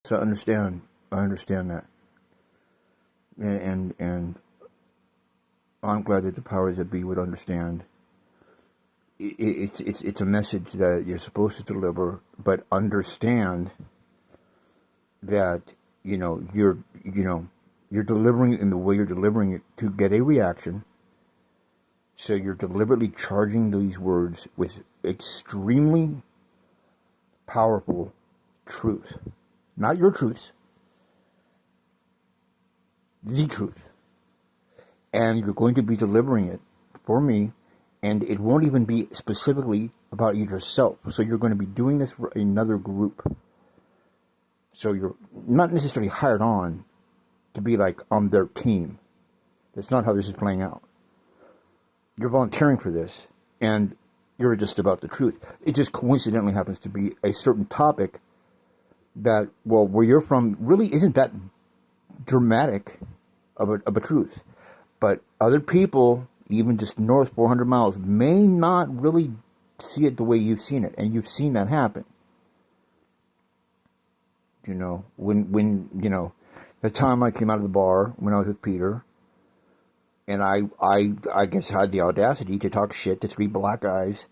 So I understand that, and I'm glad that the powers that be would understand. It's a message that you're supposed to deliver, but understand that you're delivering it in the way you're delivering it to get a reaction. So you're deliberately charging these words with extremely powerful truth, not your truth, the truth, and you're going to be delivering it for me. And it won't even be specifically about you yourself. So you're going to be doing this for another group. So you're not necessarily hired on to be like on their team. That's not how this is playing out. You're volunteering for this, and you're just about the truth. It just coincidentally happens to be a certain topic that, well, where you're from really isn't that dramatic of a truth. But other people, even just north 400 miles, may not really see it the way you've seen it. And you've seen that happen. When the time I came out of the bar when I was with Peter, and I guess had the audacity to talk shit to 3 black guys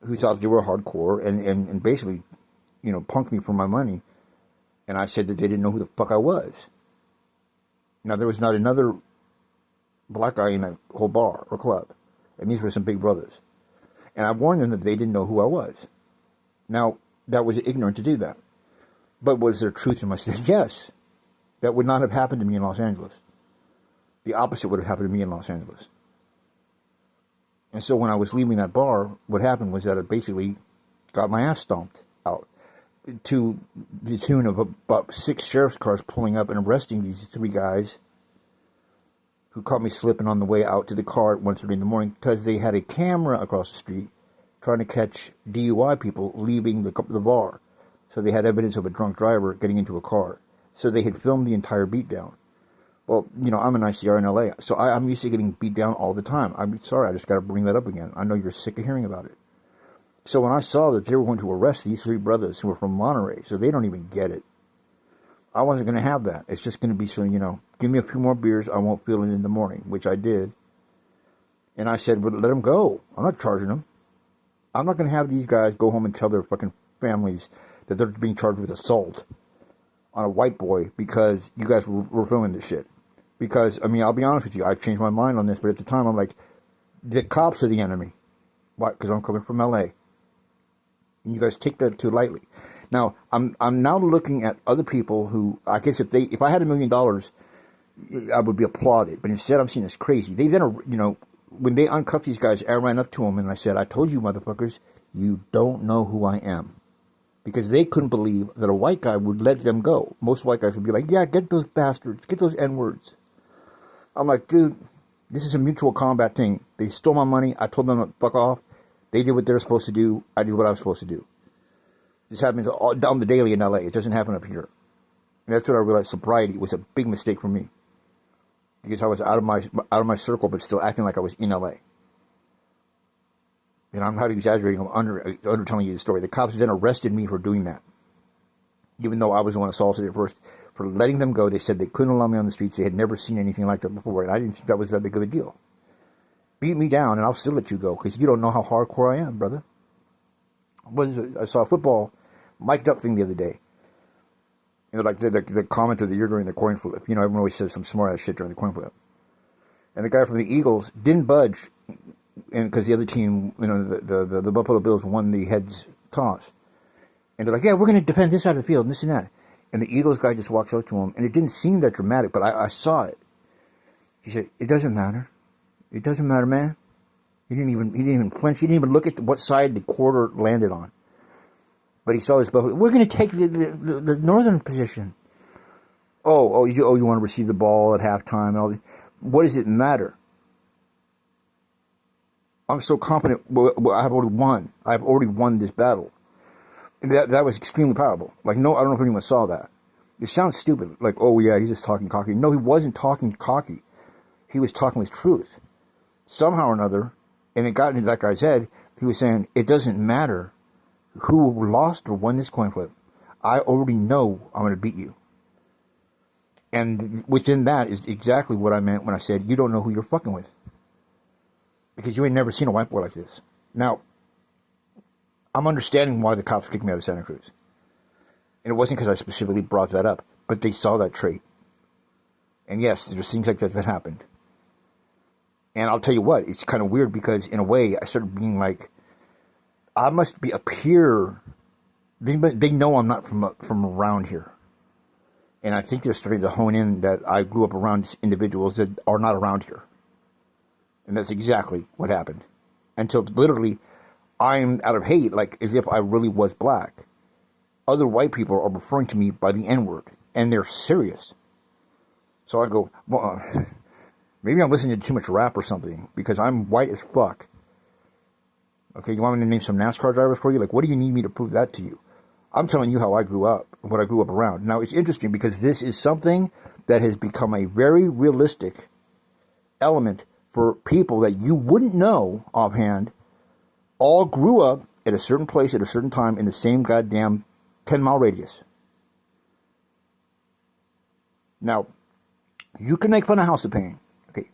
who thought they were hardcore and basically, punked me for my money. And I said that they didn't know who the fuck I was. Now, there was not another black guy in that whole bar or club. And these were some big brothers. And I warned them that they didn't know who I was. Now, that was ignorant to do that. But was there truth in my statement? Yes. That would not have happened to me in Los Angeles. The opposite would have happened to me in Los Angeles. And so when I was leaving that bar, what happened was that I basically got my ass stomped out to the tune of about 6 sheriff's cars pulling up and arresting these 3 guys who caught me slipping on the way out to the car at 1:30 in the morning because they had a camera across the street trying to catch DUI people leaving the bar. So they had evidence of a drunk driver getting into a car. So they had filmed the entire beatdown. Well, I'm an ICR in LA, so I'm used to getting beat down all the time. I'm sorry, I just got to bring that up again. I know you're sick of hearing about it. So when I saw that they were going to arrest these 3 brothers who were from Monterey, so they don't even get it, I wasn't going to have that. It's just going to be so, give me a few more beers, I won't feel it in the morning, which I did. And I said, well, let them go. I'm not charging them. I'm not going to have these guys go home and tell their fucking families that they're being charged with assault on a white boy because you guys were filming this shit. Because, I'll be honest with you, I've changed my mind on this, but at the time I'm like, the cops are the enemy. Why? Because I'm coming from LA. And you guys take that too lightly. Now, I'm now looking at other people who, I guess if I had $1 million, I would be applauded. But instead I'm seeing this crazy. They then, when they uncuffed these guys, I ran up to them and I said, I told you motherfuckers, you don't know who I am. Because they couldn't believe that a white guy would let them go. Most white guys would be like, yeah, get those bastards, get those N-words. I'm like, dude, this is a mutual combat thing. They stole my money. I told them to fuck off. They did what they were supposed to do. I did what I was supposed to do. This happens all down the daily in LA. It doesn't happen up here. And that's when I realized sobriety was a big mistake for me. Because I was out of my circle, but still acting like I was in LA. And I'm not exaggerating. I'm under telling you the story. The cops then arrested me for doing that. Even though I was the one assaulted at first. For letting them go, they said they couldn't allow me on the streets. They had never seen anything like that before. And I didn't think that was that big of a deal. Beat me down and I'll still let you go. Because you don't know how hardcore I am, brother. I saw a football mic'd up thing the other day. Like the commenter that you're during the coin flip. Everyone always says some smart ass shit during the coin flip. And the guy from the Eagles didn't budge. And because the other team, the Buffalo Bills won the heads toss. And they're like, yeah, we're going to defend this side of the field and this and that. And the Eagles guy just walks up to him. And it didn't seem that dramatic, but I saw it. He said, it doesn't matter. It doesn't matter, man. He didn't even flinch. He didn't even look at what side the quarter landed on. But he saw this Buffalo. We're going to take the northern position. Oh, you want to receive the ball at halftime and all that. What does it matter? I'm so confident. I've already won. I've already won this battle. And that was extremely powerful. Like, no, I don't know if anyone saw that. It sounds stupid. Like, oh yeah, he's just talking cocky. No, he wasn't talking cocky. He was talking with truth. Somehow or another, and it got into that guy's head, he was saying, it doesn't matter who lost or won this coin flip. I already know I'm going to beat you. And within that is exactly what I meant when I said, you don't know who you're fucking with. Because you ain't never seen a white boy like this. Now, I'm understanding why the cops kicked me out of Santa Cruz. And it wasn't because I specifically brought that up, but they saw that trait. And yes, there's things like that happened. And I'll tell you what, it's kind of weird because in a way, I started being like, I must be appear. They know I'm not from around here. And I think they're starting to hone in that I grew up around individuals that are not around here. And that's exactly what happened. Until literally, I'm out of hate, like as if I really was black. Other white people are referring to me by the N-word. And they're serious. So I go, well, maybe I'm listening to too much rap or something. Because I'm white as fuck. Okay, you want me to name some NASCAR drivers for you? Like, what do you need me to prove that to you? I'm telling you how I grew up, what I grew up around. Now, it's interesting because this is something that has become a very realistic element for people that you wouldn't know offhand, all grew up at a certain place at a certain time in the same goddamn 10-mile radius. Now, you can make fun of House of Pain. Okay,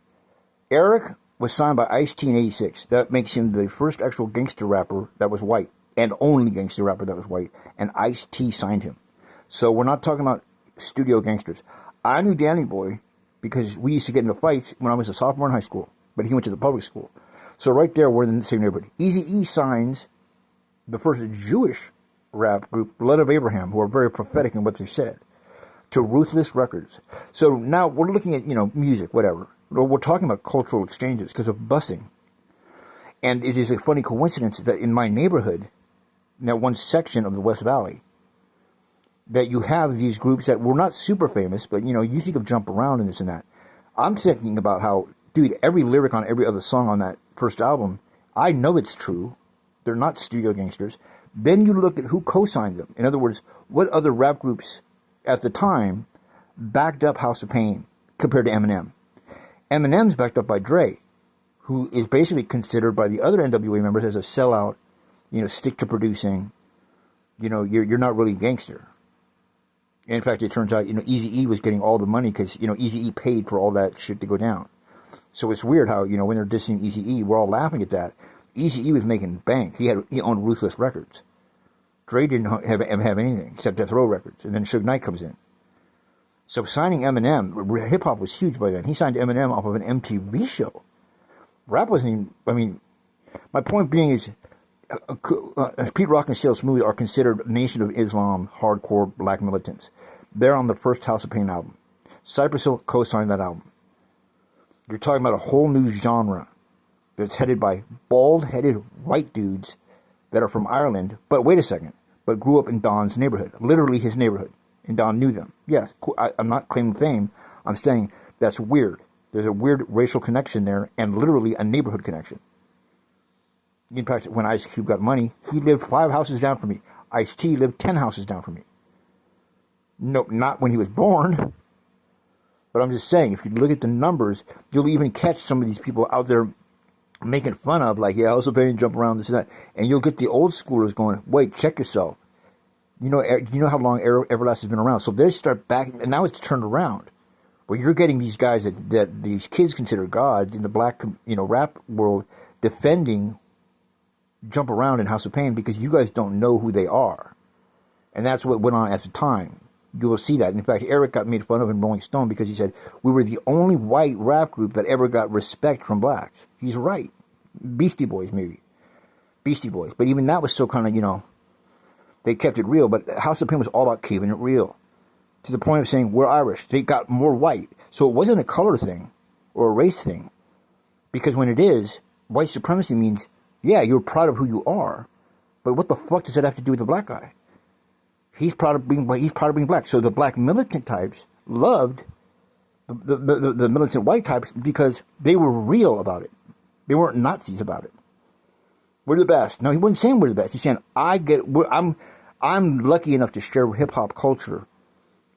Eric was signed by Ice-T in 86. That makes him the first actual gangster rapper that was white. And only gangster rapper that was white. And Ice-T signed him. So we're not talking about studio gangsters. I knew Danny Boy because we used to get into fights when I was a sophomore in high school. But he went to the public school. So right there, we're in the same neighborhood. Eazy-E signs the first Jewish rap group, Blood of Abraham, who are very prophetic in what they said, to Ruthless Records. So now we're looking at, music, whatever. We're talking about cultural exchanges because of busing. And it is a funny coincidence that in my neighborhood, now one section of the West Valley, that you have these groups that were not super famous, but, you think of Jump Around and this and that. I'm thinking about how, dude, every lyric on every other song on that first album, I know it's true. They're not studio gangsters. Then you look at who co-signed them. In other words, what other rap groups at the time backed up House of Pain compared to Eminem. Eminem's backed up by Dre, who is basically considered by the other NWA members as a sellout, stick to producing, you're not really gangster. In fact, it turns out, Eazy-E was getting all the money because, Eazy-E paid for all that shit to go down. So it's weird how, when they're dissing Eazy-E, we're all laughing at that. Eazy-E was making bank. He owned Ruthless Records. Dre didn't have anything except Death Row Records. And then Suge Knight comes in. So signing Eminem, hip-hop was huge by then. He signed Eminem off of an MTV show. Rap wasn't even, my point being is, Pete Rock and CL Smooth are considered Nation of Islam hardcore black militants. They're on the first House of Pain album. Cypress Hill co-signed that album. You're talking about a whole new genre that's headed by bald-headed white dudes that are from Ireland, but wait a second, but grew up in Don's neighborhood, literally his neighborhood, and Don knew them. Yes, I'm not claiming fame. I'm saying that's weird. There's a weird racial connection there and literally a neighborhood connection. In fact, when Ice Cube got money, he lived 5 houses down from me. Ice-T lived 10 houses down from me. No, not when he was born. But I'm just saying, if you look at the numbers, you'll even catch some of these people out there making fun of, like, yeah, House of Pain, jump around, this and that. And you'll get the old schoolers going, wait, check yourself. You know how long Everlast has been around. So they start back, and now it's turned around. Where you're getting these guys that these kids consider gods in the black, rap world defending Jump Around in House of Pain because you guys don't know who they are. And that's what went on at the time. You will see that. In fact, Eric got made fun of in Rolling Stone because he said, we were the only white rap group that ever got respect from blacks. He's right. Beastie Boys, maybe. Beastie Boys. But even that was still kind of, they kept it real. But House of Pain was all about keeping it real. To the point of saying, we're Irish. They got more white. So it wasn't a color thing or a race thing. Because when it is, white supremacy means, yeah, you're proud of who you are. But what the fuck does that have to do with the black guy? He's proud of being black. So the black militant types loved the militant white types because they were real about it. They weren't Nazis about it. We're the best. No, he wasn't saying we're the best. He's saying I'm lucky enough to share hip hop culture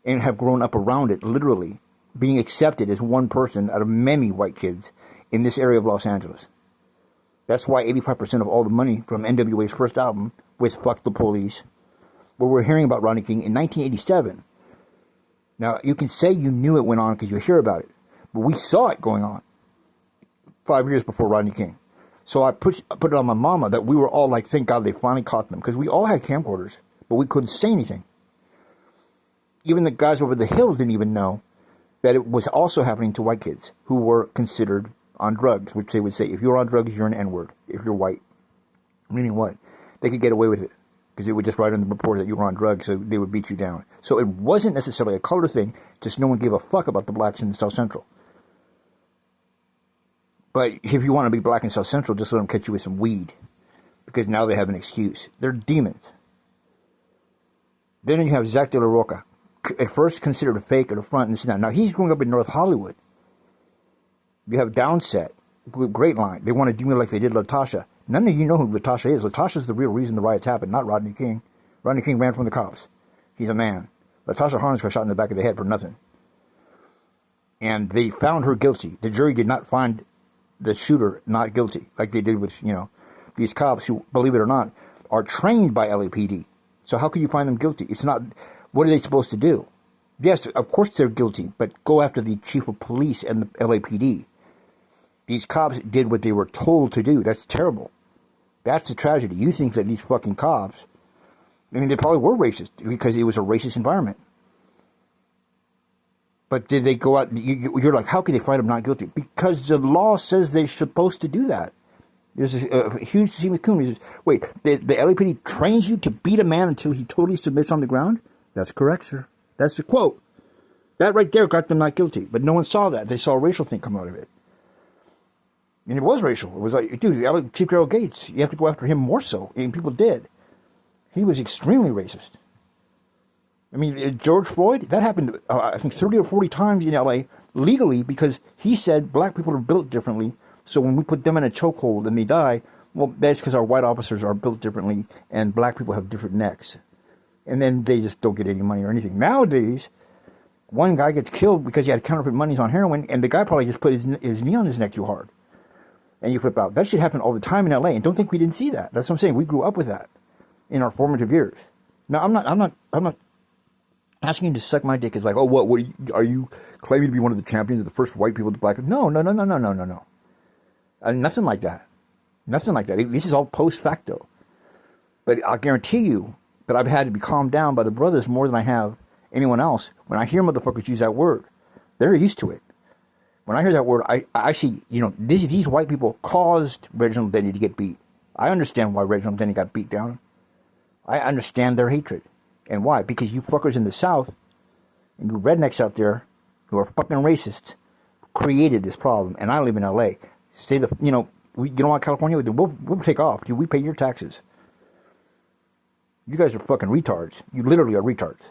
and have grown up around it, literally being accepted as one person out of many white kids in this area of Los Angeles. That's why 85% of all the money from NWA's first album with Fuck the Police, where we're hearing about Rodney King in 1987. Now, you can say you knew it went on because you hear about it, but we saw it going on 5 years before Rodney King. So I put it on my mama that we were all like, thank God they finally caught them, because we all had camcorders, but we couldn't say anything. Even the guys over the hill didn't even know that it was also happening to white kids who were considered on drugs, which they would say, if you're on drugs, you're an N-word, if you're white. Meaning what? They could get away with it, because they would just write on the report that you were on drugs, so they would beat you down. So it wasn't necessarily a color thing, just no one gave a fuck about the blacks in the South Central. But if you want to be black in South Central, just let them catch you with some weed, because now they have an excuse. They're demons. Then you have Zach De La Roca, at first considered a fake at the front and this and that. Now he's growing up in North Hollywood. You have Downset, great line. They want to do me like they did Latasha. None of you know who Latasha is. Latasha's the real reason the riots happened, not Rodney King. Rodney King ran from the cops. He's a man. Latasha Harms got shot in the back of the head for nothing. And they found her guilty. The jury did not find the shooter not guilty, like they did with, these cops who, believe it or not, are trained by LAPD. So how can you find them guilty? It's not, what are they supposed to do? Yes, of course they're guilty, but go after the chief of police and the LAPD. These cops did what they were told to do. That's terrible. That's the tragedy. You think that these fucking cops, they probably were racist because it was a racist environment. But did they go out? You're like, how can they find them not guilty? Because the law says they're supposed to do that. There's a huge scene with Coon. He says, wait, the LAPD trains you to beat a man until he totally submits on the ground? That's correct, sir. That's the quote. That right there got them not guilty. But no one saw that. They saw a racial thing come out of it. And it was racial. It was like, dude, Chief Darrell Gates, you have to go after him more so. And people did. He was extremely racist. George Floyd, that happened, I think, 30 or 40 times in L.A. legally because he said black people are built differently. So when we put them in a chokehold and they die, well, that's because our white officers are built differently and black people have different necks. And then they just don't get any money or anything. Nowadays, one guy gets killed because he had counterfeit monies on heroin, and the guy probably just put his knee on his neck too hard. And you flip out. That shit happened all the time in L.A., and don't think we didn't see that. That's what I'm saying. We grew up with that in our formative years. Now, I'm not asking you to suck my dick. It's like, oh, what are you claiming to be one of the champions of the first white people to black? No. Nothing like that. Nothing like that. This is all post facto. But I'll guarantee you that I've had to be calmed down by the brothers more than I have anyone else. When I hear motherfuckers use that word, they're used to it. When I hear that word, I actually, these white people caused Reginald Denny to get beat. I understand why Reginald Denny got beat down. I understand their hatred. And why? Because you fuckers in the South, and you rednecks out there who are fucking racists, created this problem. And I live in L.A. You don't want California? We'll take off. Dude, we pay your taxes. You guys are fucking retards. You literally are retards.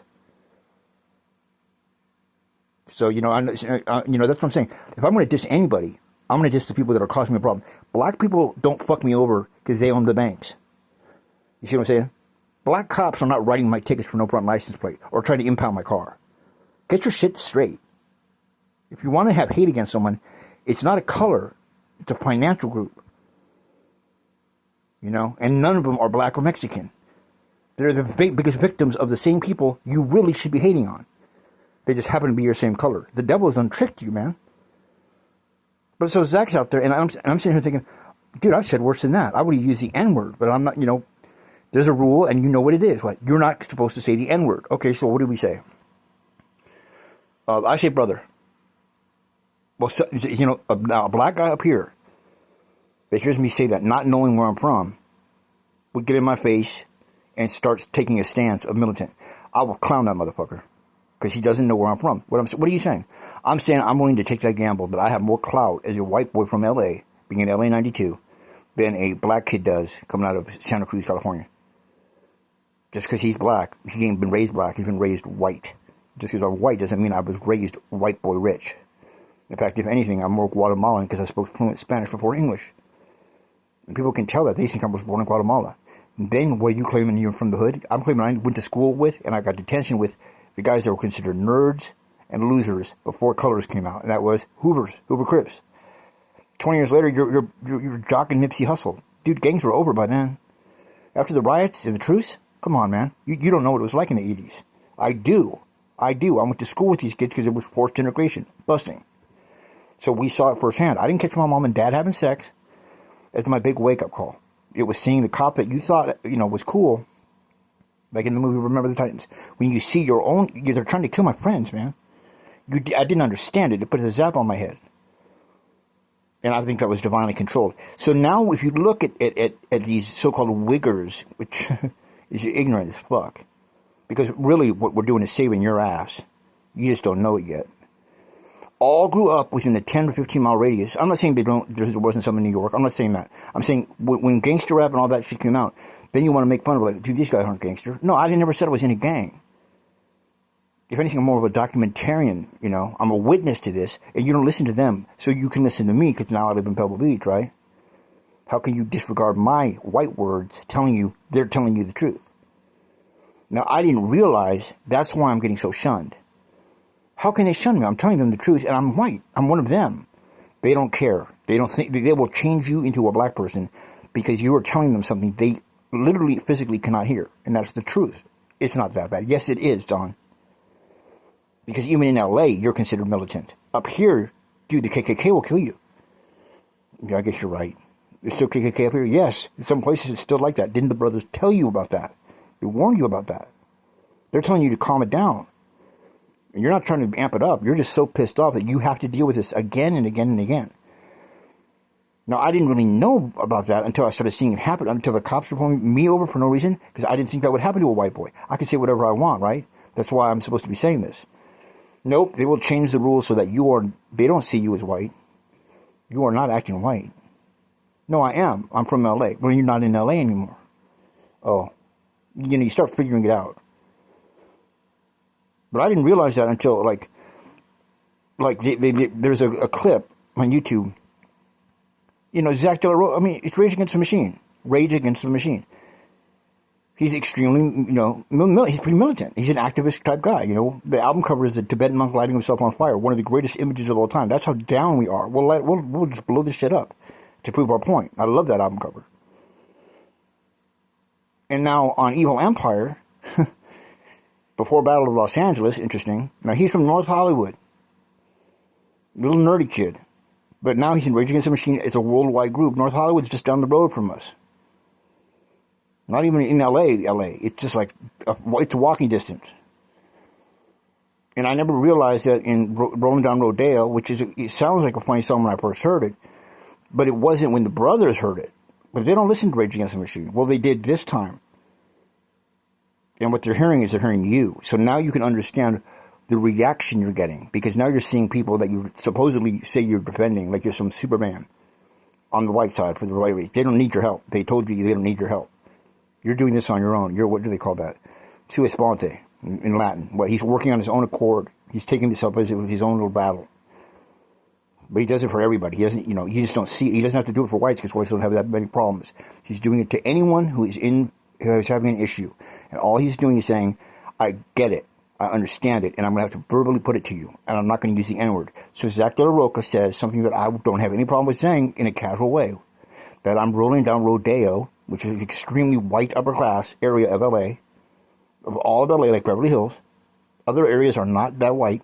So, that's what I'm saying. If I'm going to diss anybody, I'm going to diss the people that are causing me a problem. Black people don't fuck me over because they own the banks. You see what I'm saying? Black cops are not writing my tickets for no front license plate or trying to impound my car. Get your shit straight. If you want to have hate against someone, it's not a color. It's a financial group. And none of them are black or Mexican. They're the biggest victims of the same people you really should be hating on. They just happen to be your same color. The devil has untricked you, man. But so Zach's out there, and I'm sitting here thinking, dude, I've said worse than that. I would have used the N-word, but I'm not, there's a rule, and you know what it is. What? You're not supposed to say the N-word. Okay, so what do we say? I say brother. Well, so, a black guy up here that hears me say that, not knowing where I'm from, would get in my face and starts taking a stance of militant. I will clown that motherfucker because he doesn't know where I'm from. What are you saying? I'm saying I'm willing to take that gamble that I have more clout as a white boy from L.A., being in L.A. 92, than a black kid does coming out of Santa Cruz, California. Just because he's black, he ain't been raised black, he's been raised white. Just because I'm white doesn't mean I was raised white boy rich. In fact, if anything, I'm more Guatemalan because I spoke fluent Spanish before English. And people can tell that. They think I was born in Guatemala. And then, what are you claiming you're from the hood? I'm claiming I went to school with, and I got detention with, the guys that were considered nerds and losers before colors came out. And that was Hoover Crips. 20 years later, you're jocking Nipsey Hussle. Dude, gangs were over by then. After the riots and the truce, Come on, man. You don't know what it was like in the 80s. I do. I went to school with these kids because it was forced integration, busing. So we saw it firsthand. I didn't catch my mom and dad having sex. That's my big wake-up call. It was seeing the cop that you thought, was cool, like in the movie Remember the Titans. When you see your own, they're trying to kill my friends, man. I didn't understand it. It put a zap on my head. And I think that was divinely controlled. So now if you look at these so-called wiggers, which is ignorant as fuck, because really what we're doing is saving your ass. You just don't know it yet. All grew up within the 10 to 15 mile radius. I'm not saying there wasn't some in New York. I'm not saying that. I'm saying when gangster rap and all that shit came out, then you want to make fun of it, like, dude, these guys aren't gangster. No, I never said I was in a gang. If anything, I'm more of a documentarian, I'm a witness to this, and you don't listen to them, so you can listen to me, because now I live in Pebble Beach, right? How can you disregard my white words they're telling you the truth? Now, I didn't realize that's why I'm getting so shunned. How can they shun me? I'm telling them the truth, and I'm white. I'm one of them. They don't care. They don't think they will change you into a black person because you are telling them something they literally, physically cannot hear, and that's the truth. It's not that bad. Yes, it is, Don. Because even in LA, you're considered militant. Up here, dude, the KKK will kill you. Yeah, I guess you're right. There's still KKK up here? Yes. In some places, it's still like that. Didn't the brothers tell you about that? They warned you about that. They're telling you to calm it down. And you're not trying to amp it up. You're just so pissed off that you have to deal with this again and again and again. Now, I didn't really know about that until I started seeing it happen, until the cops were pulling me over for no reason, because I didn't think that would happen to a white boy. I could say whatever I want, right? That's why I'm supposed to be saying this. Nope, they will change the rules so that they don't see you as white. You are not acting white. No, I am. I'm from LA. Well, you're not in LA anymore. Oh, you start figuring it out. But I didn't realize that until, there's a clip on YouTube. Zach De La Rocha, it's Rage Against the Machine. Rage Against the Machine. He's extremely, he's pretty militant. He's an activist type guy, The album cover is the Tibetan monk lighting himself on fire. One of the greatest images of all time. That's how down we are. We'll just blow this shit up to prove our point. I love that album cover. And now on Evil Empire, before Battle of Los Angeles, interesting. Now he's from North Hollywood. Little nerdy kid. But now he's in Rage Against the Machine. It's a worldwide group. North Hollywood's just down the road from us. Not even in LA. It's just like, it's a walking distance. And I never realized that in Rolling Down Rodeo, it sounds like a funny song when I first heard it, but it wasn't when the brothers heard it. But they don't listen to Rage Against the Machine. Well, they did this time. And what they're hearing is they're hearing you. So now you can understand the reaction you're getting, because now you're seeing people that you supposedly say you're defending, like you're some Superman on the white side for the white race. They don't need your help. They told you they don't need your help. You're doing this on your own. What do they call that? Sua sponte in Latin. He's working on his own accord. He's taking this up as his own little battle. But he does it for everybody. He doesn't, you just don't see it. He doesn't have to do it for whites because whites don't have that many problems. He's doing it to anyone who is having an issue. And all he's doing is saying, I get it. I understand it. And I'm going to have to verbally put it to you. And I'm not going to use the N-word. So Zach De La Rocha says something that I don't have any problem with saying in a casual way. That I'm rolling down Rodeo, which is an extremely white upper class area of LA, of all of LA, like Beverly Hills. Other areas are not that white.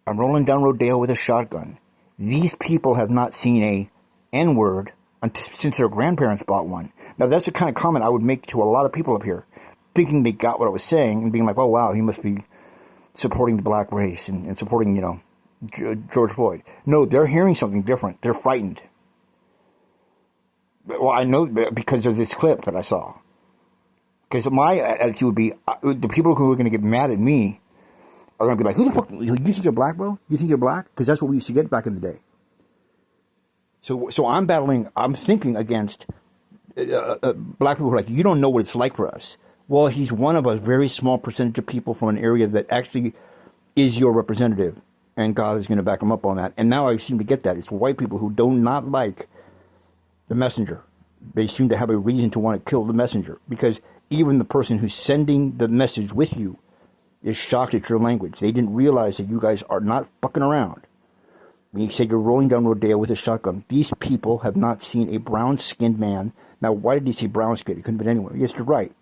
I'm rolling down Rodeo with a shotgun. These people have not seen a N-word since their grandparents bought one. Now, that's the kind of comment I would make to a lot of people up here, thinking they got what I was saying and being like, oh, wow, he must be supporting the black race and supporting, George Floyd. No, they're hearing something different. They're frightened. Well, I know because of this clip that I saw. Because my attitude would be, the people who are going to get mad at me are going to be like, who the fuck, you think you're black, bro? You think you're black? Because that's what we used to get back in the day. So I'm thinking against black people who are like, you don't know what it's like for us. Well, he's one of a very small percentage of people from an area that actually is your representative. And God is going to back him up on that. And now I seem to get that. It's white people who do not like the messenger. They seem to have a reason to want to kill the messenger. Because even the person who's sending the message with you is shocked at your language. They didn't realize that you guys are not fucking around. When you say you're rolling down Rodeo with a shotgun, these people have not seen a brown-skinned man. Now, why did he say brown-skinned? It couldn't have been anyone. Yes, you're right.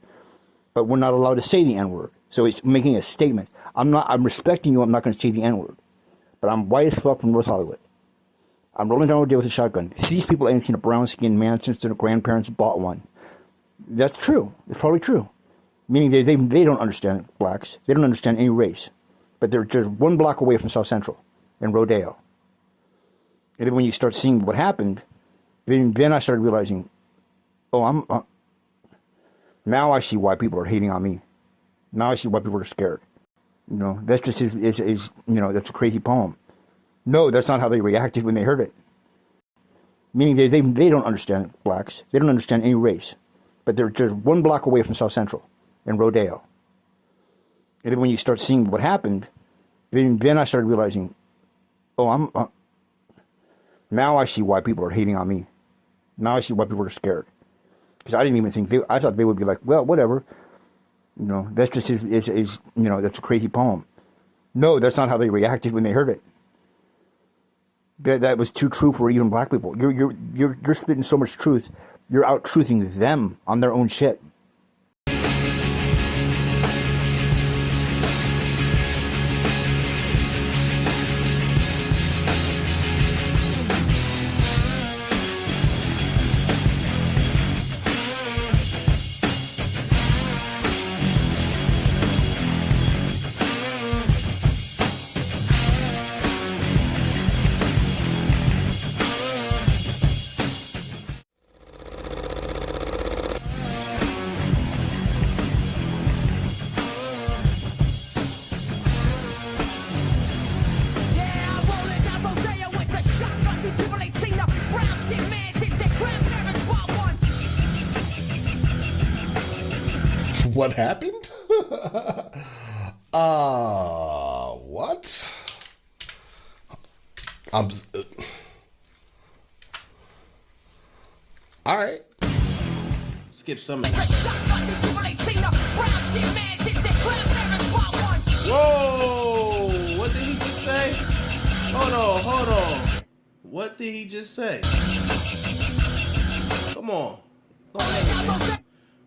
but we're not allowed to say the N-word. So it's making a statement. I'm respecting you. I'm not going to say the N-word. But I'm white as fuck from North Hollywood. I'm rolling down Rodeo with a shotgun. These people ain't seen a brown-skinned man since their grandparents bought one. That's true. It's probably true. Meaning they don't understand blacks. They don't understand any race. But they're just one block away from South Central and Rodeo. And then when you start seeing what happened, then I started realizing, now I see why people are hating on me. Now I see why people are scared. You know, that's just that's a crazy poem. No, that's not how they reacted when they heard it. Meaning they don't understand blacks. They don't understand any race. But they're just one block away from South Central and Rodeo. And then when you start seeing what happened, then I started realizing, now I see why people are hating on me. Now I see why people are scared. Because I didn't even think I thought they would be like, well, whatever. You know, that's just that's a crazy poem. No, that's not how they reacted when they heard it. That was too true for even black people. You're spitting so much truth. You're out truthing them on their own shit. What happened? What? All right. Skip some of that. Whoa! What did he just say? Hold on. What did he just say? Come on.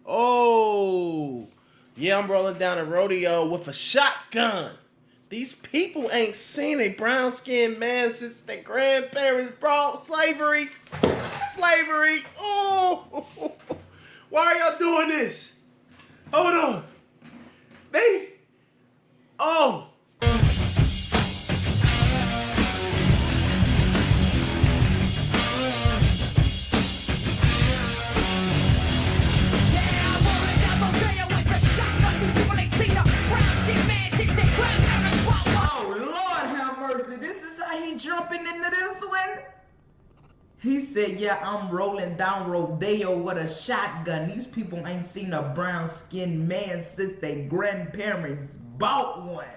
Oh, yeah, I'm rolling down a rodeo with a shotgun. These people ain't seen a brown-skinned man since their grandparents brought slavery. Oh, why are y'all doing this? Hold on. Oh. Jumping into this one. He said, yeah, I'm rolling down Rodeo with a shotgun. These people ain't seen a brown-skinned man since their grandparents bought one.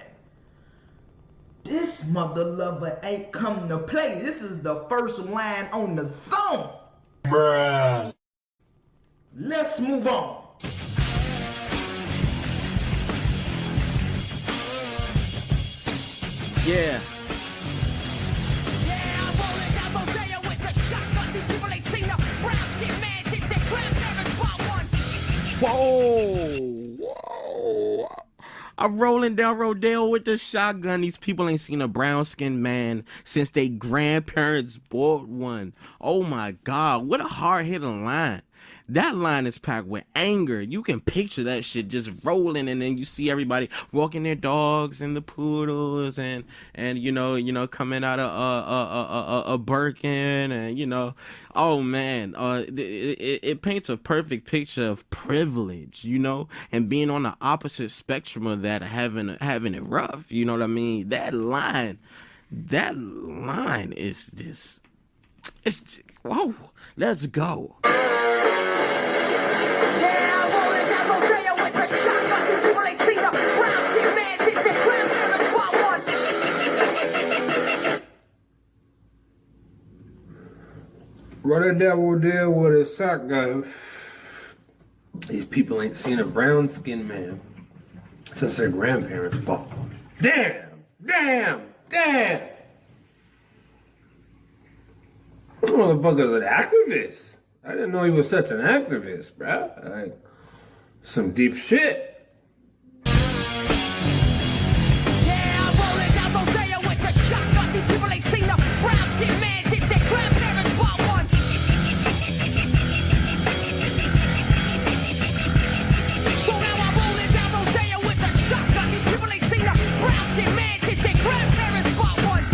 This mother lover ain't come to play. This is the first line on the song. Bruh. Let's move on. Yeah. Whoa. I'm rolling down Rodeo with the shotgun. These people ain't seen a brown-skinned man since they grandparents bought one. Oh my God, what a hard-hitting line. That line is packed with anger. You can picture that shit just rolling, and then you see everybody walking their dogs and the poodles, and coming out of a Birkin, and oh man, it paints a perfect picture of privilege, and being on the opposite spectrum of that, having it rough. You know what I mean? That line is just, whoa. Let's go. What the devil did with a shotgun? These people ain't seen a brown-skinned man since their grandparents bought one. Damn! This motherfucker's an activist. I didn't know he was such an activist, bruh. Like, Some deep shit. Yeah, I'm rolling down Rodeo with the shotgun. These people ain't seen the brown skin man since their grandparents bought one. So now I'm rolling down Rodeo with the shotgun. These people ain't seen the brown skin man since their grandparents bought one.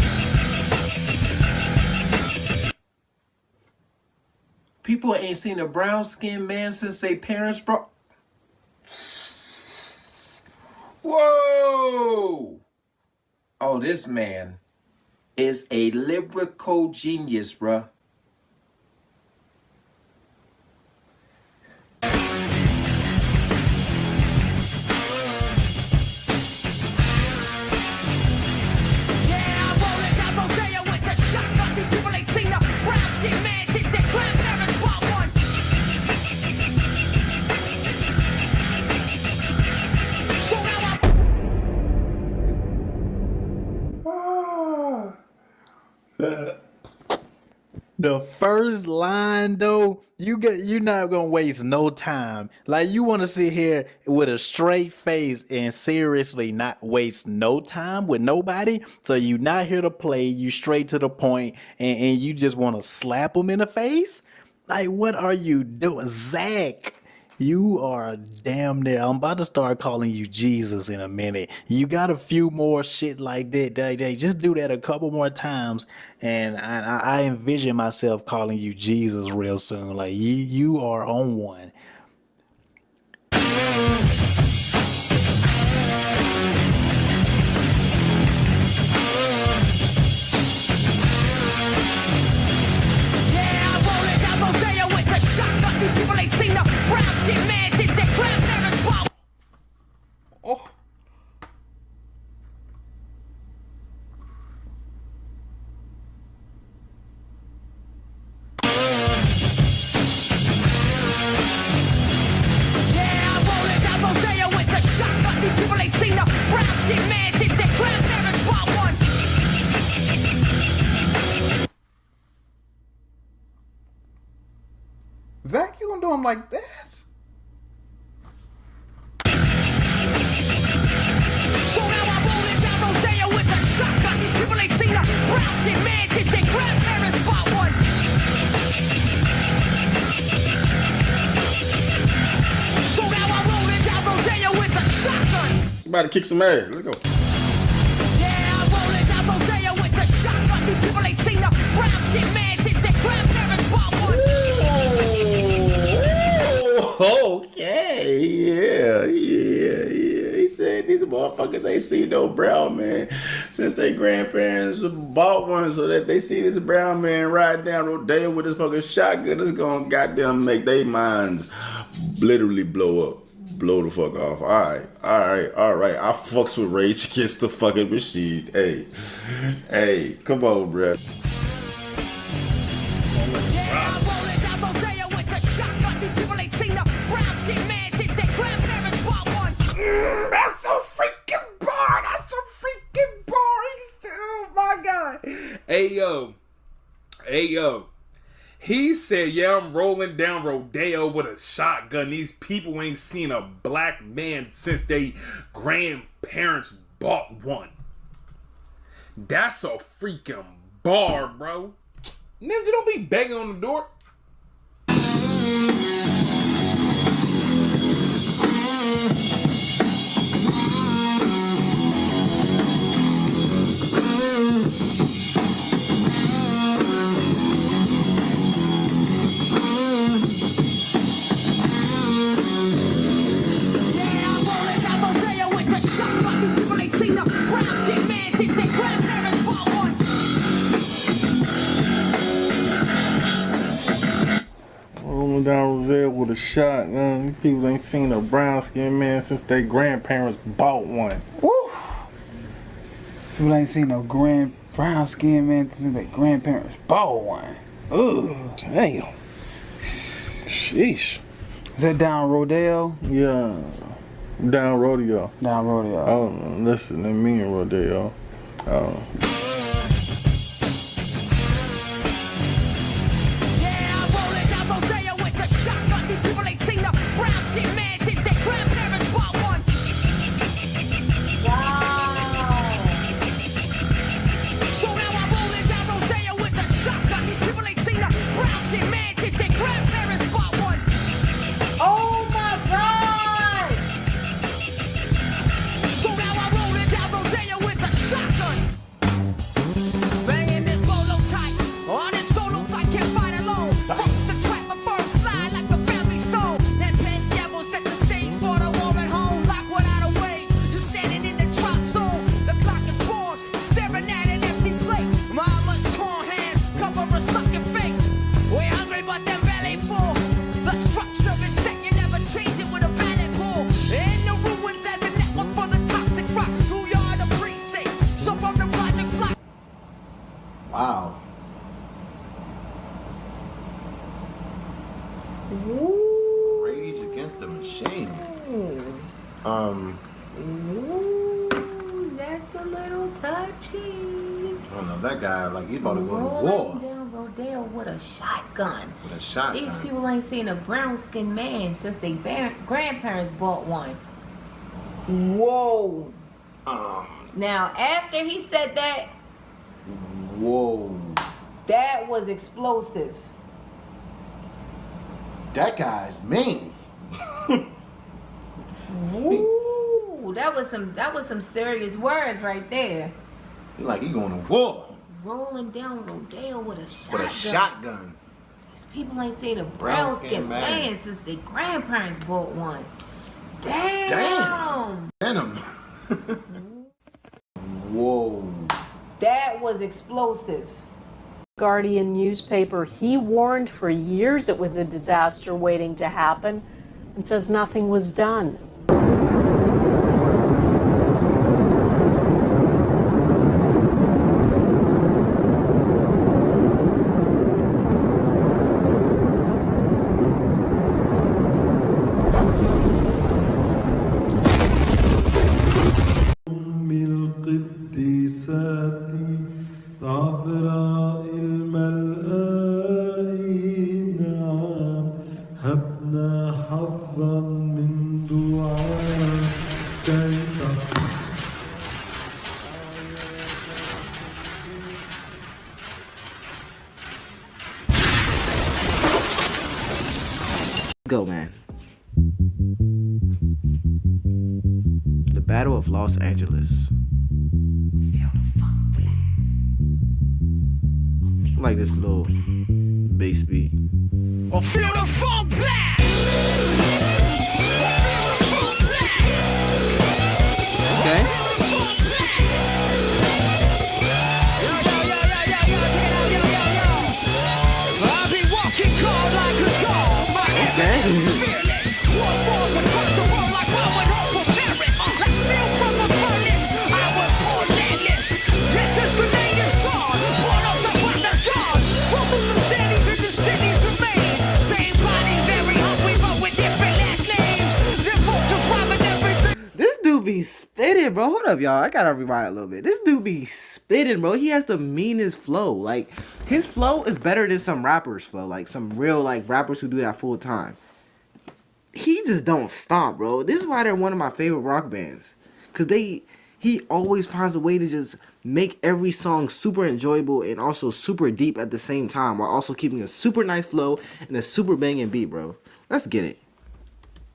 People ain't seen a brown-skinned man since their parents brought... Whoa! Oh, this man is a lyrical genius, bruh. Yeah, I'm rolling down Rodeo with the shotgun. These people ain't seen the brown skin man since their grandparents bought one. So now I'm The first line though, you're not gonna waste no time. Like you want to sit here with a straight face and seriously not waste no time with nobody. So you not here to play, you straight to the point, and you just want to slap them in the face. Like what are you doing, Zach? You are damn near. I'm about to start calling you Jesus in a minute. You got a few more shit like that. Just do that a couple more times, and I envision myself calling you Jesus real soon. Like you are on one. Yeah, I'm rolling down Rodeo with the shotgun. These people ain't seen the brown skin man since their grandparents bought. Oh. Yeah, I'm rolling down Rodeo with the shotgun. These people ain't seen the brown skin man since their grandparents bought one. Zach, you gonna do him like that? So now I'm rolling down Rodeo with the shotgun. These people ain't seen the brown skin man since their grandparents bought one. So now I'm rolling down Rodeo with the shotgun. You about to kick some ass. Let's go. Yeah, I'm rolling down Rodeo with the shotgun. These people ain't seen the brown skin man since their grandparents bought one. Okay, yeah. He said these motherfuckers ain't seen no brown man since their grandparents bought one, so that they see this brown man ride down Rodeo with his fucking shotgun. It's gonna goddamn make their minds literally blow up. Blow the fuck off. Alright. I fucks with Rage Against the fucking Machine. Hey, come on, bruh. Yeah, I'm rolling down Rodeo with the shotgun. These people ain't seen the brown skin man since their grandparents bought one. That's so freaking bar. That's so freaking bar. Oh my god. Hey yo. He said, yeah, I'm rolling down Rodeo with a shotgun. These people ain't seen a black man since they grandparents bought one. That's a freaking bar, bro. Ninja, don't be banging on the door. Yeah, I'm rolling down Rodeo with the shotgun. These people ain't seen the brown skin man since their grandparents bought one. Rolling down Roselle with a shotgun. These people ain't seen a brown skinned man since their grandparents bought one. Woo! People ain't seen no brown skinned man since their grandparents bought one. Ugh. Damn. Sheesh. Is that down Rodale? Yeah. Down Rodeo. Down Rodale. Oh, listen, that mean Rodeo. Oh. Yeah, I'm rolling down Rodeo with the shotgun. These people ain't seen the brown skin man since their grandparents touchy. I don't know, that guy, like, he's about to go to Rolling war down Rodeo with a shotgun. with a shotgun. These people ain't seen a brown-skinned man since their grandparents bought one. Whoa. Now, after he said that, Whoa. that was explosive. That guy's mean. Woo. That was some serious words right there. He like he going to war Rolling down Rodeo with a shotgun. with a shotgun. These people ain't seen a brown-skinned man since their grandparents bought one. Damn. Venom. Whoa. That was explosive. Guardian newspaper, he warned for years it was a disaster waiting to happen and says nothing was done. Go, man. The Battle of Los Angeles. I like this little bass beat. Feel the funk blast. Okay. I'll be walking cold like a dog. Okay. Fearless. One more would touch the world like I went home from Paris. Like steel from the furnace, I was born landless. This is the native song. Born on some partner's gone. Struggle the cities and the cities remain. Same bodies, very hungry, but with different last names. The vultures robbing everything. This dude be spitting, bro. Hold up, y'all. I gotta rewind a little bit. This dude be spitting, bro. He has the meanest flow. Like, his flow is better than some rappers' flow. Like, some real, like, rappers who do that full time. He just don't stop, bro. This is why they're one of my favorite rock bands. Because he always finds a way to just make every song super enjoyable and also super deep at the same time, while also keeping a super nice flow and a super banging beat, bro. Let's get it.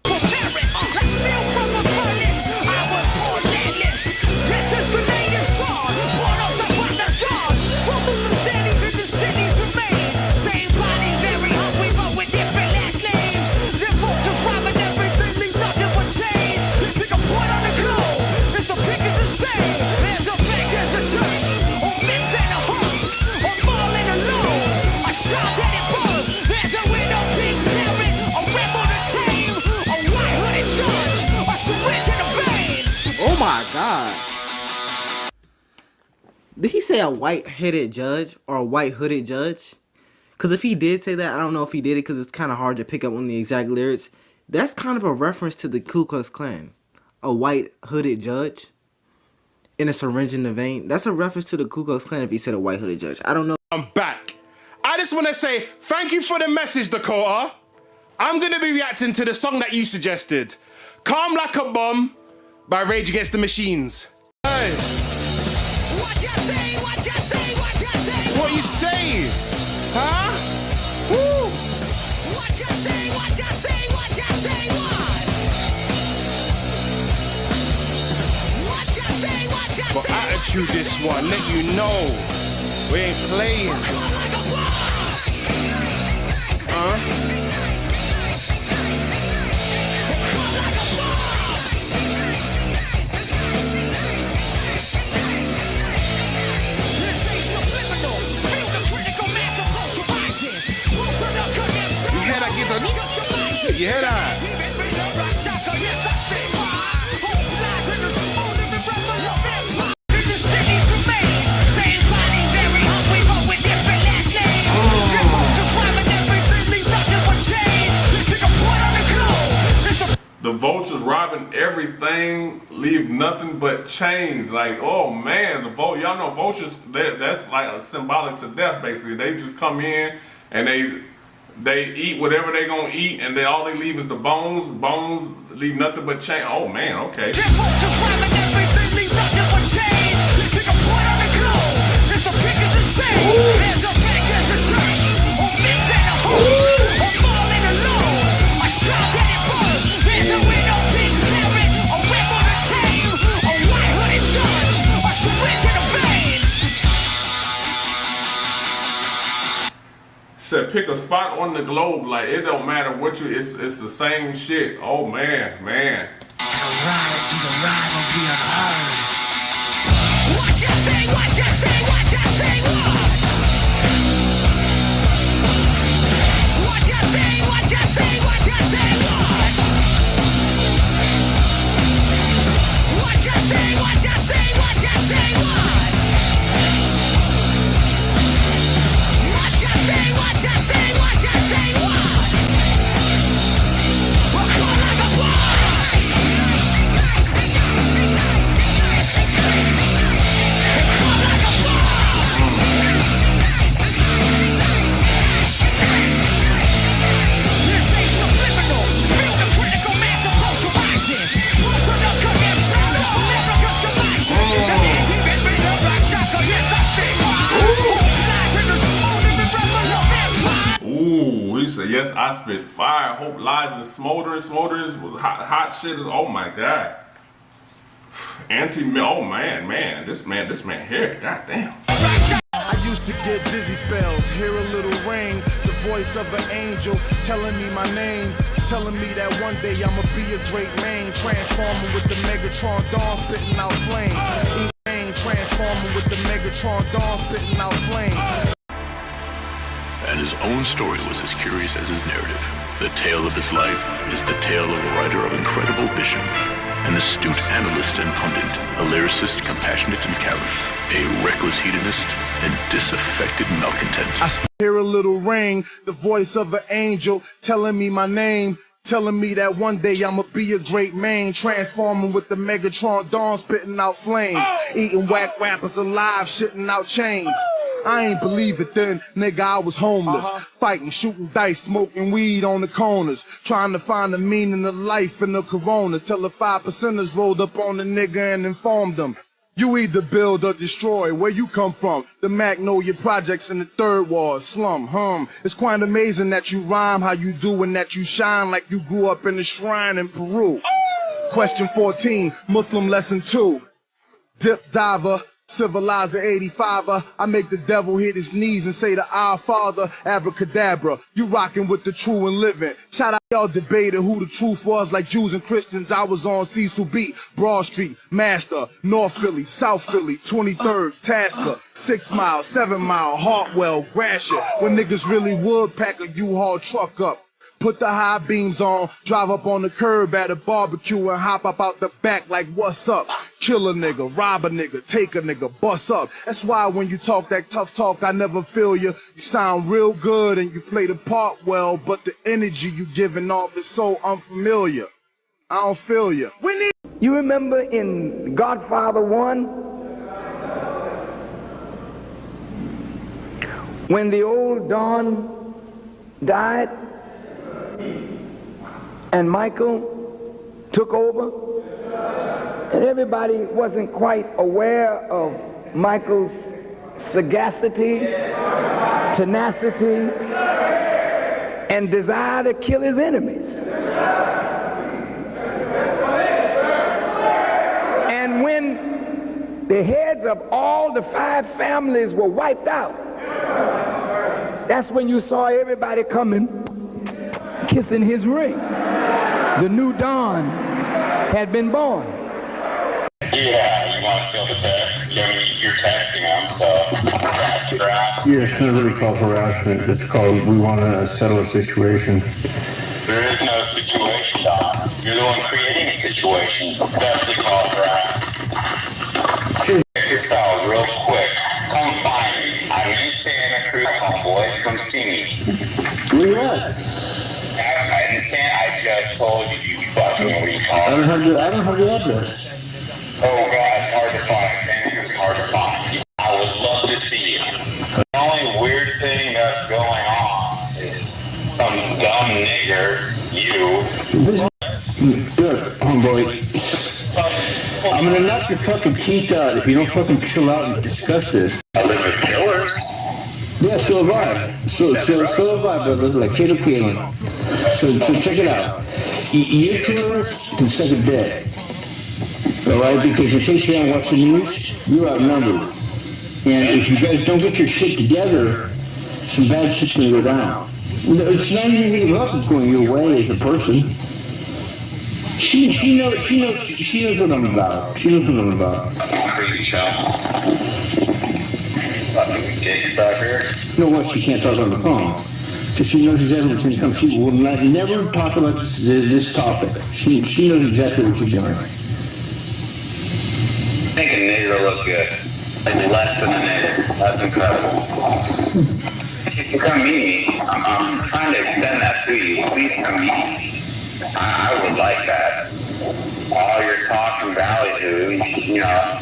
From Paris, like steel from the furnace, I was born landless. This is the native song. Born on some partner's gone. Struggle the cities and the cities remain. Same bodies, very hungry, but with different last names. The vultures robbing everything, leave nothing but change. Pick a point on the globe, there's some pictures the same. There's a bank, there's a church, or myth and a horse, or mall and a loan, a child that it birth. There's a widow, pink parent, a rebel to tame, a white hooded judge, a syringe in a vein. Oh my god. Did he say a white-headed judge or a white-hooded judge? Because if he did say that, I don't know if he did it because it's kind of hard to pick up on the exact lyrics. That's kind of a reference to the Ku Klux Klan. A white-hooded judge in a syringe in the vein. That's a reference to the Ku Klux Klan if he said a white-hooded judge. I don't know. I'm back. I just want to say thank you for the message, Dakota. I'm going to be reacting to the song that you suggested. Calm Like a Bomb by Rage Against the Machines. Hey, What you say, what you say, what you say, what you say? Huh? Woo! what you say, what you say, what you say, what? What you say, what you For say, attitude this one, let you know. We ain't playing. You hear that, Gizzard? You hear that? robbing everything, leave nothing but chains. Like, oh man, y'all know vultures, that's like a symbolic to death basically. They just come in and they eat whatever they gonna eat, and all they leave is the bones. Bones leave nothing but chain. Oh man, okay. Said pick a spot on the globe, like it don't matter what it's the same shit. Oh man. What you say, what you say, what you say, what? What you say, what you say, what you say, what? What you say, what you say, what you say, what? What you say, what you say, what you say, what? We'll call like a boy. Ooh, he said, yes, I spit fire. Hope lies and smoldering with hot shit is, oh my God. Oh man, this man here, goddamn. I used to get dizzy spells, hear a little ring, the voice of an angel telling me my name, telling me that one day I'ma be a great man, transforming with the Megatron dawn, spitting out flames. Transforming with the Megatron dawn, spitting out flames. And his own story was as curious as his narrative. The tale of his life is the tale of a writer of incredible vision, an astute analyst and pundit, a lyricist compassionate and callous, a reckless hedonist and disaffected malcontent. I hear a little ring, the voice of an angel telling me my name, telling me that one day I'ma be a great man, transforming with the Megatron dawn, spitting out flames, eating whack rappers alive, shitting out chains. I ain't believe it then, nigga, I was homeless, fighting, shooting dice, smoking weed on the corners, trying to find the meaning of life in the corona, till the 5%ers rolled up on the nigga and informed them, you either build or destroy, where you come from, the Magnolia Projects in the Third Ward, slum, It's quite amazing that you rhyme how you do and that you shine like you grew up in a shrine in Peru. Question 14, Muslim lesson 2, dip diver, civilizer 85er, I make the devil hit his knees and say to our Father, abracadabra, you rockin' with the true and living. Shout out y'all debated who the truth was like Jews and Christians. I was on Cecil Beat, Broad Street, Master, North Philly, South Philly, 23rd, Tasker, 6 Mile, 7 Mile, Hartwell, Gratiot, when niggas really would pack a U-Haul truck up. Put the high beams on, drive up on the curb at a barbecue and hop up out the back like what's up? Kill a nigga, rob a nigga, take a nigga, bust up. That's why when you talk that tough talk, I never feel you. You sound real good and you play the part well, but the energy you giving off is so unfamiliar. I don't feel you. You remember in Godfather 1, when the old Don died, and Michael took over, and everybody wasn't quite aware of Michael's sagacity, tenacity, and desire to kill his enemies. And when the heads of all the 5 families were wiped out, that's when you saw everybody coming, kissing his ring. The new Don had been born. Yeah, you want to feel the text? You're texting them, so that's draft. Yeah, it's not really called harassment. It's called, we want to settle a situation. There is no situation, Don. You're the one creating a situation. That's the call draft. Check this out real quick. Come find me. I'm in Santa Cruz, homeboy. Come see me. Where you at? I understand. I just told you fucking where you talk. I don't have the address. Oh God, it's hard to find. San Diego's hard to find. I would love to see you. The only weird thing that's going on is some dumb nigger, you. Look, homeboy, I'm gonna knock your fucking teeth out if you don't fucking chill out and discuss this. I live with killers. Yeah, so have I. So have I, brother, like Kato Kaelin. So check it out. Your killers can suck a dick. Alright, because in case you don't watch the news, you're outnumbered. And if you guys don't get your shit together, some bad shit's gonna go down. It's not even about going your way as a person. She knows what I'm about. She knows what I'm about. Creepy show. Fucking dick sucker. You know what? She can't talk on the phone. Because she knows exactly what's going to come. She will never talk about this topic. She knows exactly what she's doing. Make a nigger look good. Like less than a nigger. That's incredible. If you come meet me, I'm trying to extend that to you. Please come meet me. I would like that. All your talk and ballyhoo,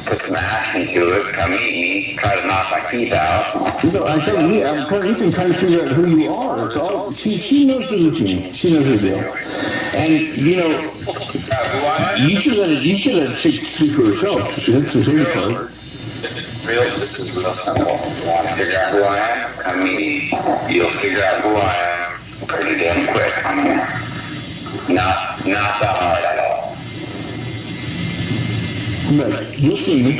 put some action to it. Come meet me. Try to knock my teeth out. I'm trying to figure out who you are. It's all, she knows the routine. She knows the deal. And, you should let it speak for herself. That's the same part. This is real simple. You want to figure out who I am? Come meet me. You'll figure out who I am pretty damn quick. Not that hard at all. But you'll see me.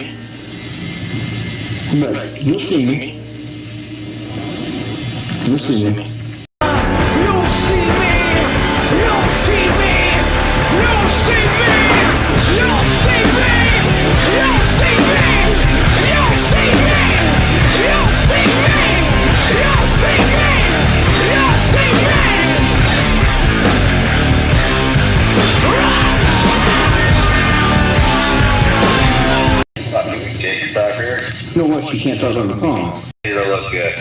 You'll see me. You'll see me. You'll see me. You'll see me. You'll see me. You'll see me. You'll see me. You'll see me. You'll see me. You'll see me. You'll see me. Fucking dick sucker. You know what? She can't talk on the phone. It'll look good.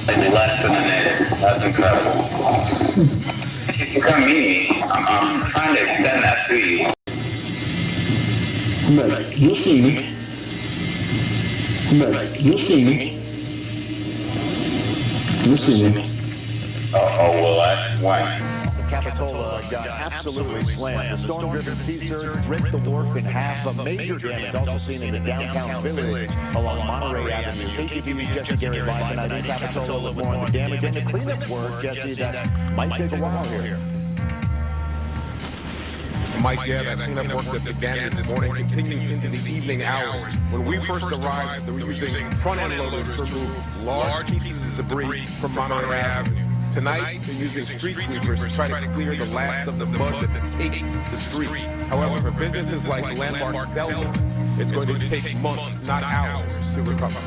Like less than a nigger. That's incredible. If you come meet me, I'm trying to extend that to you. But you'll see me. You'll see me. You'll see me. Oh, will I? When? Capitola got absolutely slammed. The storm-driven sea surge ripped the wharf in half. A major damage also seen in the downtown village along Monterey Avenue. KTV's Jesse Gary live tonight in Capitola with more on the damage and the cleanup work, Jesse, that might take a while here. Mike, yeah, that cleanup work that began this morning continues into the evening hours. When we first arrived, they were using front-end loaders to remove large pieces of debris from Monterey Avenue. Tonight, they're using street sweepers to try to clear the last of the mud that's caked the street. However, for businesses like Landmark Zelda's, it's going to take months, not hours, to recover.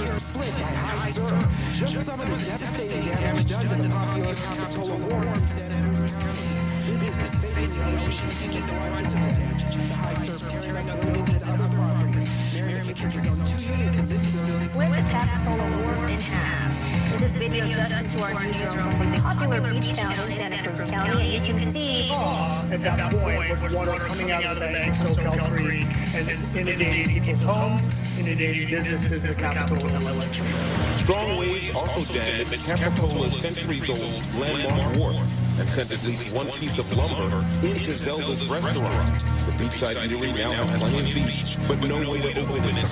Split by high surf. Just some of the devastating damage done to the popular Capitola Wharf in Santa Cruz County. Businesses facing the ocean taking the brunt of the damage. The high surf tearing up buildings and other property. Mary McKittrick owns 2 units in this building. Split the Capitola Wharf in half. This is video justice to our newsroom from the popular beach town in Santa Cruz County, and you can see at that point with water coming out of the bank, SoCal Creek, and inundating people's homes, inundating businesses in the Capitola Village. Strong waves also damaged Capitola's centuries-old Landmark Wharf and sent at least one piece of lumber into Zelda's restaurant. The beachside eatery now has plenty of beach, but no way to open it.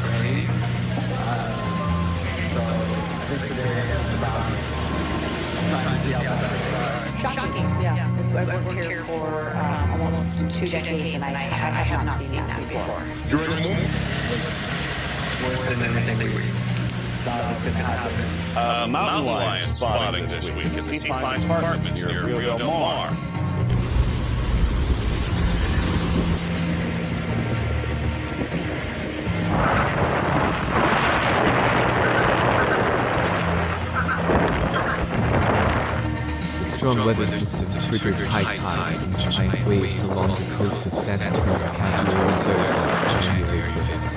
Shocking, yeah. I've worked here for almost 2 decades, and I have not seen that before. During a moment, mountain lion spotting this week at the Sea Pines Apartments near Rio Del Mar. Strong weather system triggered high tides and giant waves along the coast of Santa Cruz County on Thursday, January 5th.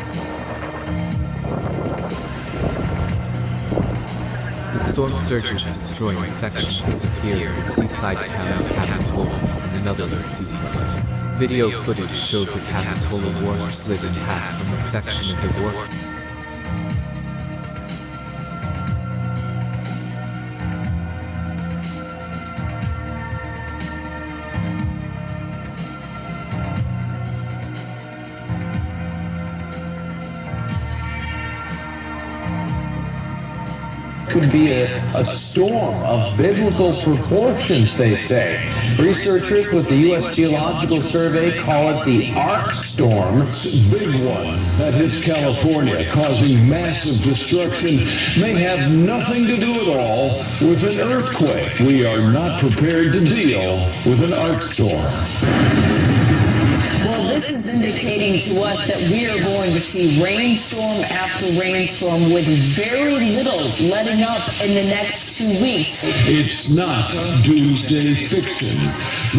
The storm surges destroying sections of the pier of the seaside town of Capitola and another seafront. Video footage showed the Capitola War split in half from a section of the war. Could be a storm of biblical proportions, they say. Researchers with the U.S. Geological Survey call it the Ark Storm. Big one that hits California, causing massive destruction, may have nothing to do at all with an earthquake. We are not prepared to deal with an Ark Storm. Well, this is indicating to us that we are going to see rainstorm after rainstorm with very little letting up in the next 2 weeks. It's not doomsday fiction.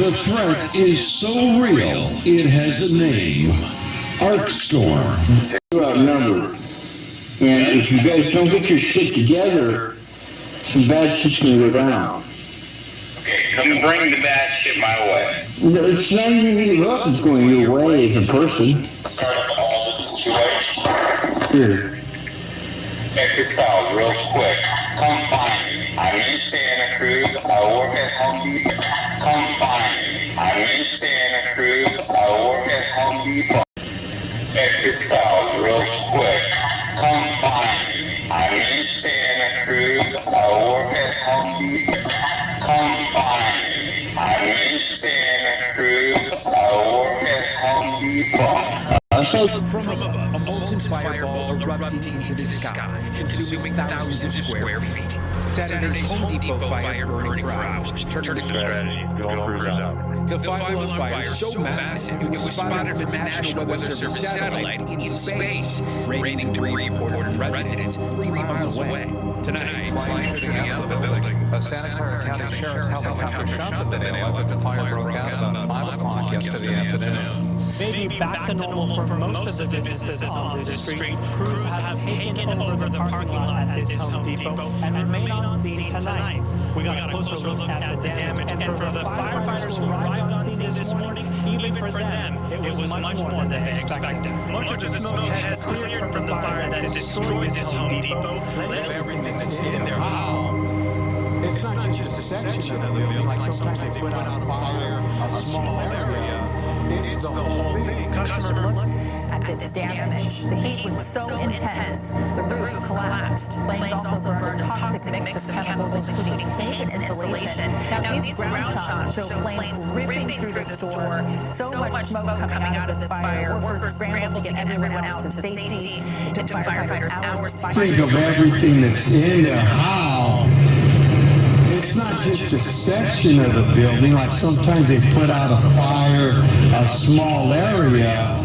The threat is so real, it has a name. Ark Storm. You're outnumbered. And if you guys don't get your shit together, some bad shit's gonna go down. Okay, come bring the bad shit my way. It's not even any luck it's going your way as a person. Start up all the situation. Here. Check this out real quick. Come find me. I'm in Santa Cruz. I work at Home Depot. Come find me. I'm in Santa Cruz. I work at Home Depot. Check this out real quick. Come find me. I'm in Santa Cruz. I work at Home Depot. Come find me. I'm in Santa Cruz. I work at Home Depot. From above, a molten fireball erupting into the sky, consuming thousands of square feet. Saturday's Home Depot fire burning for hours, turning the strategy. The 5-alarm fire so massive it was spotted from the National Weather Service satellite in space, raining debris reported from residents 3 miles away. Tonight, flying through the end of the building, a Santa Clara County Sheriff's helicopter shot the video after the fire broke out about 5 o'clock yesterday afternoon. Maybe back to normal for most of the businesses on this street. Crews have taken over the parking lot at this Home Depot and remain on scene tonight. We got a closer look at the damage, and for the firefighters who arrived on scene this morning, even for them, it was much more than they expected. Much of the smoke has cleared from the fire that destroyed this Home Depot, letting everything that's in there out. It's not just a section of the building, like sometimes they put out a fire, a small area. It's the whole thing. Customer looked at this damage. The heat was so intense, the roof collapsed. Flames also burned a toxic mix of chemicals, including paint and insulation. Now, these ground shots show flames ripping through the store. So much smoke coming out of this fire. Workers scrambled to get everyone out to safety. It took firefighters hours to fight. Think of everything that's in there. How? It's not just a section of the building, like sometimes they put out a fire, a small area.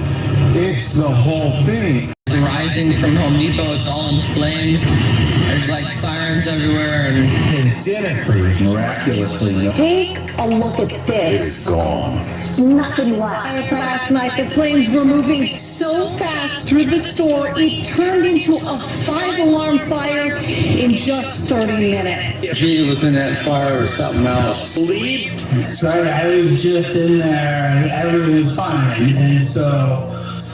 It's the whole thing. Rising from Home Depot, it's all in flames. There's like sirens everywhere and Santa Cruz, miraculously. take a look at this. It's gone. There's nothing left. Last night the flames were moving so fast through the store it turned into a 5-alarm fire in just 30 minutes. She was in that fire or something else. Sleep? Right, I was just in there and everything was fine, and so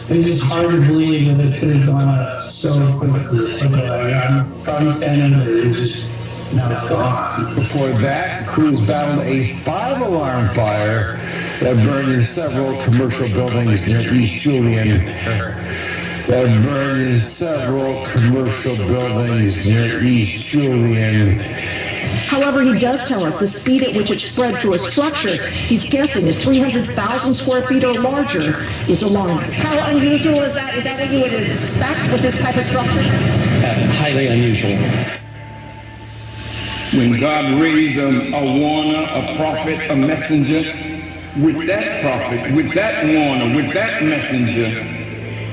it's just hard to believe that it could have gone up so quickly. I'm standing there, it's just, now it's gone. Before that, crews battled a 5-alarm fire that burned in several commercial buildings near East Julian. That burned in several commercial buildings near East Julian. However, he does tell us the speed at which it spread through a structure he's guessing is 300,000 square feet or larger is alarming. How unusual is that? Is that what you would expect with this type of structure? Highly unusual. When God raised a warner, a prophet, a messenger, with that prophet, with that warner, with that messenger,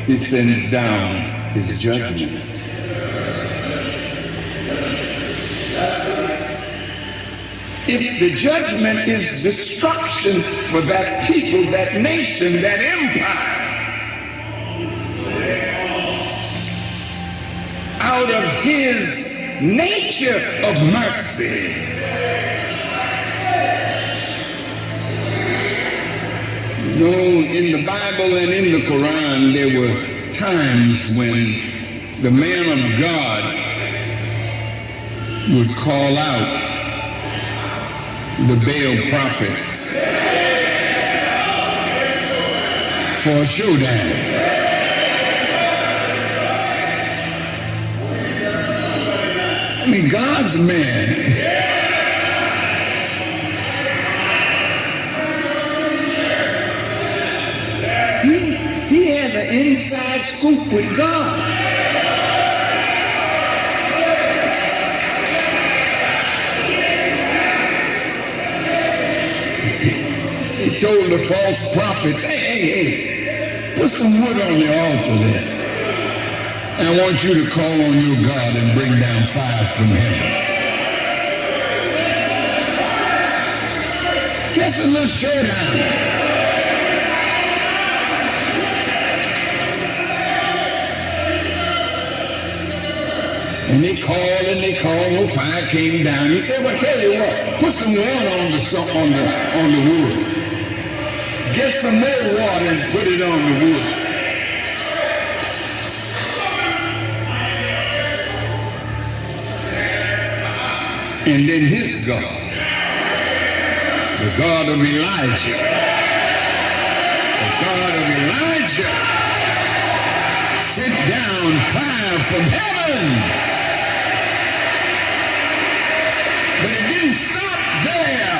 he sends down his judgment. If the judgment is destruction for that people, that nation, that empire, out of his nature of mercy, No, in the Bible and in the Quran, there were times when the man of God would call out the Baal prophets for a showdown. I mean, God's man. He has an inside scoop with God. He told the false prophets, hey, put some wood on the altar there. And I want you to call on your God and bring down fire from heaven. Just a little showdown. And they called, no fire came down. He said, well, tell you what, put some water on the wood. Get some more water and put it on the wood. And then his God, the God of Elijah, sent down fire from heaven. But it didn't stop there.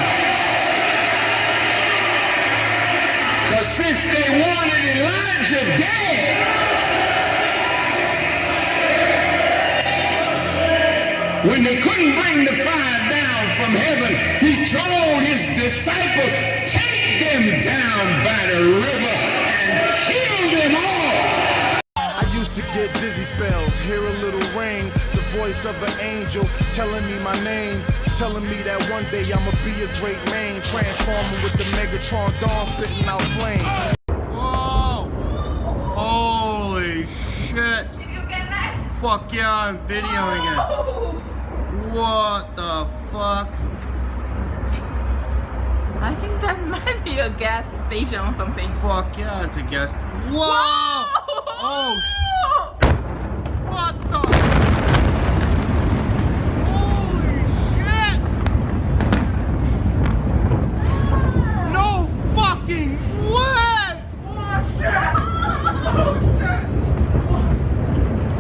Because since they wanted Elijah dead, when they couldn't bring the fire down from heaven, he told his disciples, take them down by the river and kill them all. I used to get dizzy spells, hear a little ring, the voice of an angel telling me my name, telling me that one day I'ma be a great man, transforming with the Megatron dawn, spitting out flames. Whoa! Holy shit! Did you get that? Fuck yeah, I'm videoing it. What the fuck? I think that might be a gas station or something. Fuck yeah, it's a gas. Whoa! Oh! What the? Holy shit! No fucking way! Oh shit! Oh shit!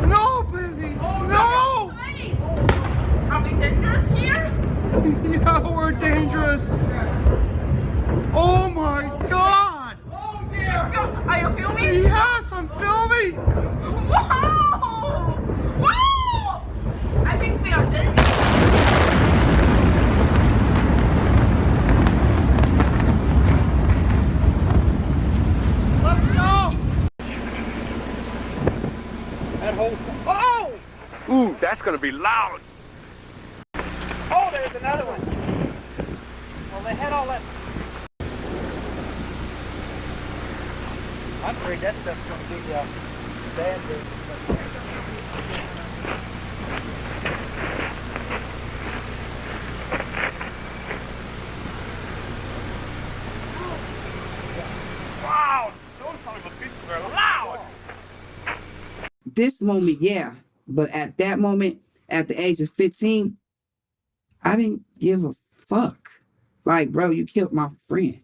No, baby! Oh no! Are we dangerous here? Yeah, we're dangerous. Oh my god! Oh dear! Are you filming? Yes, I'm filming! Wow! Wow! I think we are dangerous. Let's go! That whole... Oh! Ooh, that's gonna be loud! Oh, there's another one! Well, they had all that... I'm afraid that stuff's gonna be bad. Wow! Those son of a bitches are loud! This moment, yeah. But at that moment, at the age of 15, I didn't give a fuck. Like, bro, you killed my friend.